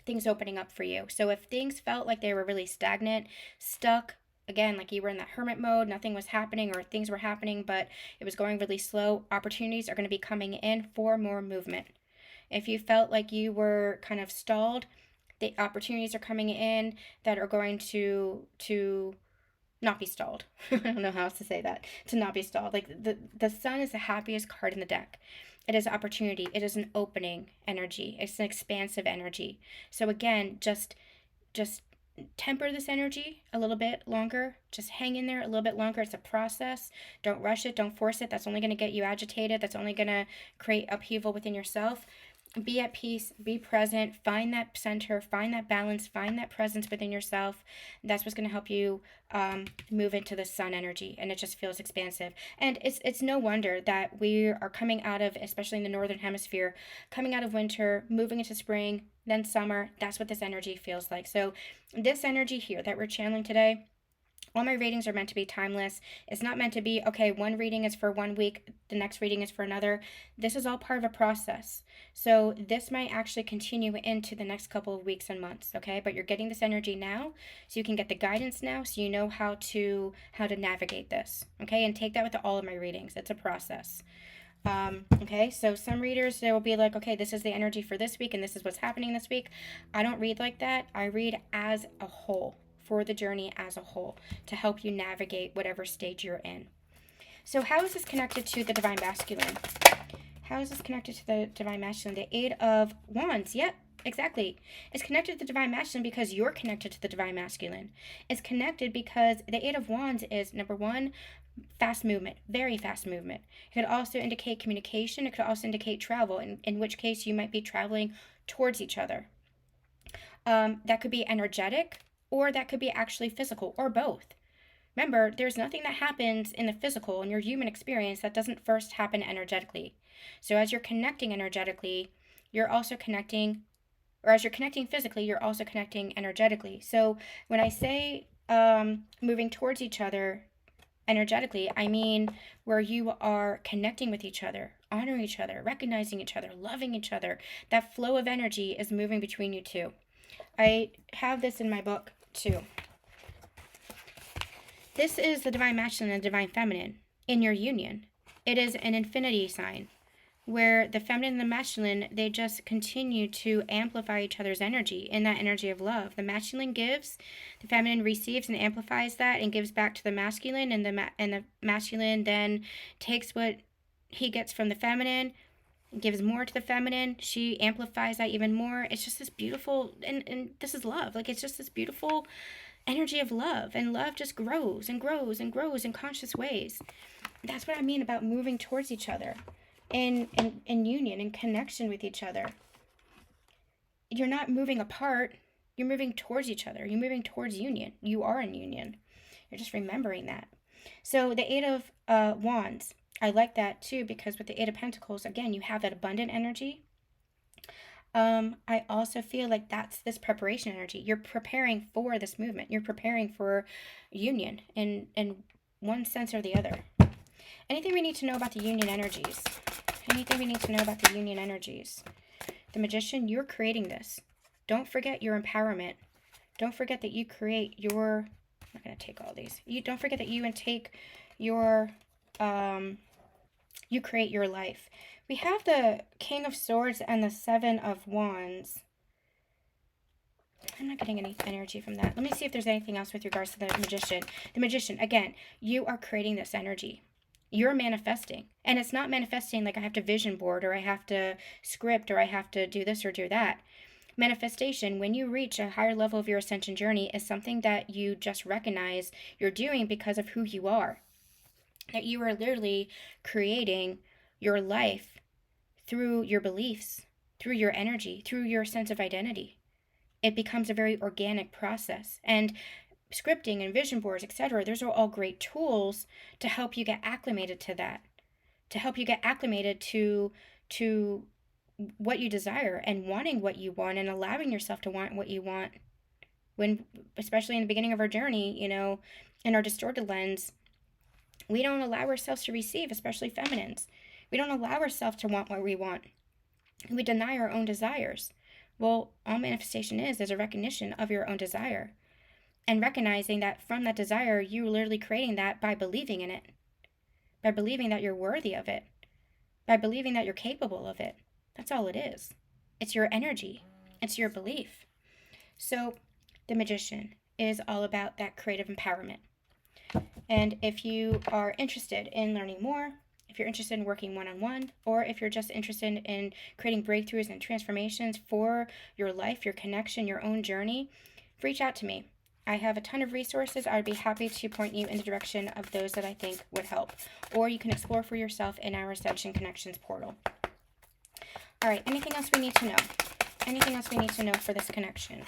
things opening up for you. So if things felt like they were really stagnant, stuck, again, like you were in that hermit mode, nothing was happening, or things were happening but it was going really slow, opportunities are going to be coming in for more movement. If you felt like you were kind of stalled, the opportunities are coming in that are going to not be stalled. I don't know how else to say that. To not be stalled. Like the sun is the happiest card in the deck. It is opportunity. It is an opening energy. It's an expansive energy. So again, just temper this energy a little bit longer. Just hang in there a little bit longer. It's a process. Don't rush it. Don't force it. That's only going to get you agitated. That's only going to create upheaval within yourself. Be at peace, be present, find that center, find that balance, find that presence within yourself. That's what's going to help you move into the sun energy, and it just feels expansive. And it's no wonder that we are coming out of, especially in the northern hemisphere, coming out of winter, moving into spring, then summer. That's what this energy feels like. So this energy here that we're channeling today, all my readings are meant to be timeless. It's not meant to be, okay, one reading is for 1 week, the next reading is for another. This is all part of a process. So this might actually continue into the next couple of weeks and months, okay? But you're getting this energy now, so you can get the guidance now, so you know how to navigate this, okay? And take that with all of my readings. It's a process. Okay, so some readers, they will be like, okay, this is the energy for this week, and this is what's happening this week. I don't read like that. I read as a whole, for the journey as a whole, to help you navigate whatever stage you're in. So how is this connected to the Divine Masculine? How is this connected to the Divine Masculine? The Eight of Wands. Yep, exactly. It's connected to the Divine Masculine because you're connected to the Divine Masculine. It's connected because the Eight of Wands is, number one, fast movement, very fast movement. It could also indicate communication. It could also indicate travel, in which case you might be traveling towards each other. That could be energetic, or that could be actually physical, or both. Remember, there's nothing that happens in the physical, in your human experience, that doesn't first happen energetically. So as you're connecting energetically, you're also connecting, or as you're connecting physically, you're also connecting energetically. So when I say moving towards each other energetically, I mean where you are connecting with each other, honoring each other, recognizing each other, loving each other. That flow of energy is moving between you two. I have this in my book too. This is the Divine Masculine and Divine Feminine in your union. It is an infinity sign where the feminine and the masculine, they just continue to amplify each other's energy in that energy of love. The masculine gives, the feminine receives and amplifies that and gives back to the masculine, and the masculine then takes what he gets from the feminine, gives more to the feminine. She amplifies that even more. It's just this beautiful, and this is love. Like, it's just this beautiful energy of love, and love just grows and grows and grows in conscious ways. That's what I mean about moving towards each other in union, in connection with each other. You're not moving apart. You're moving towards each other. You're moving towards union. You are in union. You're just remembering that. So the Eight of Wands, I like that too, because with the Eight of Pentacles, again, you have that abundant energy. I also feel like that's this preparation energy. You're preparing for this movement. You're preparing for union in one sense or the other. Anything we need to know about the union energies? Anything we need to know about the union energies? The Magician, you're creating this. Don't forget your empowerment. Don't forget that you create your... I'm not going to take all these. You don't forget that you take your... you create your life. We have the King of Swords and the Seven of Wands. I'm not getting any energy from that. Let me see if there's anything else with regards to the Magician. The Magician, again, you are creating this energy. You're manifesting. And it's not manifesting like I have to vision board, or I have to script, or I have to do this or do that. Manifestation, when you reach a higher level of your ascension journey, is something that you just recognize you're doing because of who you are. That you are literally creating your life through your beliefs, through your energy, through your sense of identity. It becomes a very organic process. And scripting and vision boards, etc., those are all great tools to help you get acclimated to that, to help you get acclimated to what you desire and wanting what you want and allowing yourself to want what you want. When, especially in the beginning of our journey, you know, in our distorted lens, we don't allow ourselves to receive, especially feminines. We don't allow ourselves to want what we want. We deny our own desires. Well, all manifestation is a recognition of your own desire. And recognizing that from that desire, you're literally creating that by believing in it. By believing that you're worthy of it. By believing that you're capable of it. That's all it is. It's your energy. It's your belief. So, the Magician is all about that creative empowerment. And if you are interested in learning more, if you're interested in working one-on-one, or if you're just interested in creating breakthroughs and transformations for your life, your connection, your own journey, reach out to me. I have a ton of resources. I would be happy to point you in the direction of those that I think would help. Or you can explore for yourself in our Ascension Connections portal. All right, anything else we need to know? Anything else we need to know for this connection?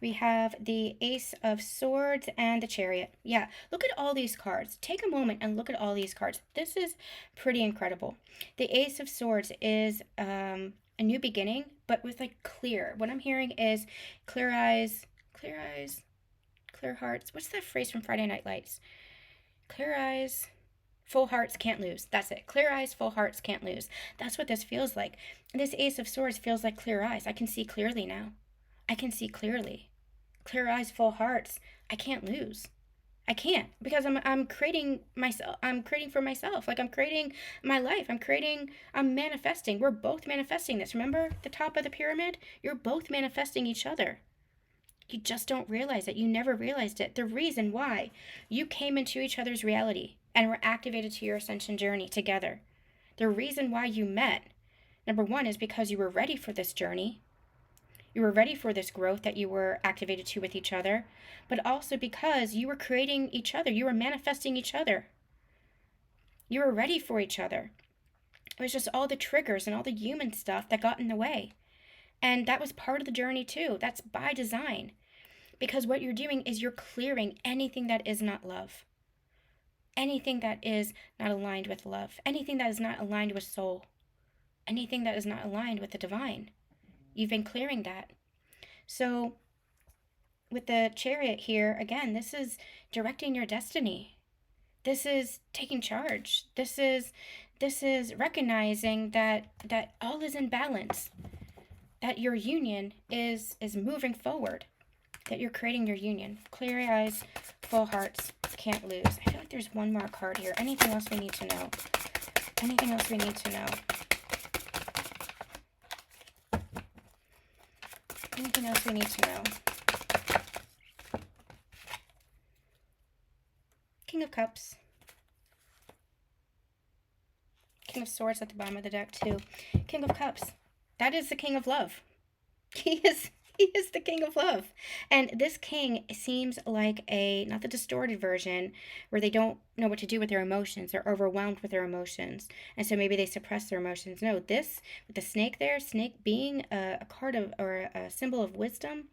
We have the Ace of Swords and the Chariot. Yeah, look at all these cards. Take a moment and look at all these cards. This is pretty incredible. The Ace of Swords is a new beginning, but with like clear. What I'm hearing is clear eyes, clear hearts. What's that phrase from Friday Night Lights? Clear eyes, full hearts, can't lose. That's it. Clear eyes, full hearts, can't lose. That's what this feels like. This Ace of Swords feels like clear eyes. I can see clearly now. I can see clearly. Clear eyes, full hearts. I can't lose. I can't, because I'm creating myself. I'm creating for myself. Like, I'm creating my life. I'm manifesting. We're both manifesting this. Remember the top of the pyramid? You're both manifesting each other. You just don't realize it. You never realized it. The reason why you came into each other's reality and were activated to your ascension journey together. The reason why you met, number one, is because you were ready for this journey. You were ready for this growth that you were activated to with each other, but also because you were creating each other. You were manifesting each other. You were ready for each other. It was just all the triggers and all the human stuff that got in the way. And that was part of the journey too. That's by design. Because what you're doing is you're clearing anything that is not love. Anything that is not aligned with love. Anything that is not aligned with soul. Anything that is not aligned with the divine. You've been clearing that. So with the Chariot here, again, this is directing your destiny. This is taking charge. This is recognizing that all is in balance. That your union is moving forward. That you're creating your union. Clear eyes, full hearts, can't lose. I feel like there's one more card here. Anything else we need to know? Anything else we need to know? Anything else we need to know? King of Cups. King of Swords at the bottom of the deck too. King of Cups. That is the King of Love. He is the King of Love. And this king seems like not the distorted version where they don't know what to do with their emotions. They're overwhelmed with their emotions. And so maybe they suppress their emotions. No, this, with the snake there, snake being a card of, or a symbol of wisdom,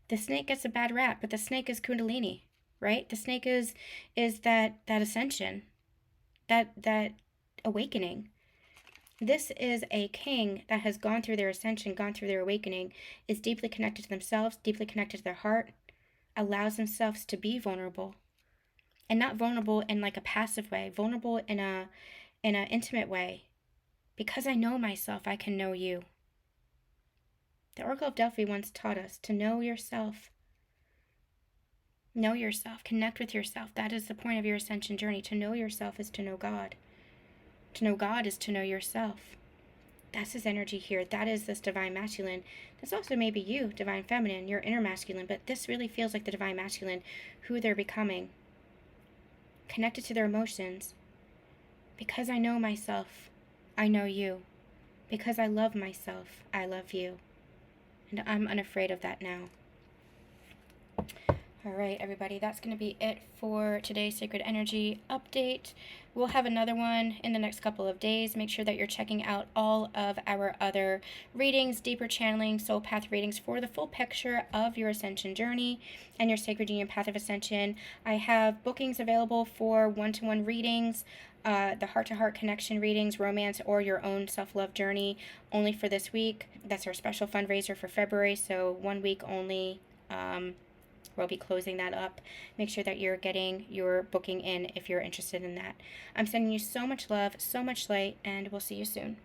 the snake gets a bad rap, but the snake is Kundalini, right? The snake is that ascension, that awakening. This is a king that has gone through their ascension, gone through their awakening, is deeply connected to themselves, deeply connected to their heart, allows themselves to be vulnerable. And not vulnerable in like a passive way, vulnerable in an intimate way. Because I know myself, I can know you. The Oracle of Delphi once taught us to know yourself. Know yourself, connect with yourself. That is the point of your ascension journey. To know yourself is to know God. To know God is to know yourself. That's his energy here. That is this divine masculine. That's also maybe you, divine feminine, your inner masculine, but this really feels like the divine masculine, who they're becoming. Connected to their emotions. Because I know myself, I know you. Because I love myself, I love you. And I'm unafraid of that now. All right, everybody, that's going to be it for today's Sacred Energy update. We'll have another one in the next couple of days. Make sure that you're checking out all of our other readings, deeper channeling, soul path readings for the full picture of your ascension journey and your Sacred Union Path of Ascension. I have bookings available for one-to-one readings, the heart-to-heart connection readings, romance, or your own self-love journey only for this week. That's our special fundraiser for February, so 1 week only. We'll be closing that up. Make sure that you're getting your booking in if you're interested in that. I'm sending you so much love, so much light, and we'll see you soon.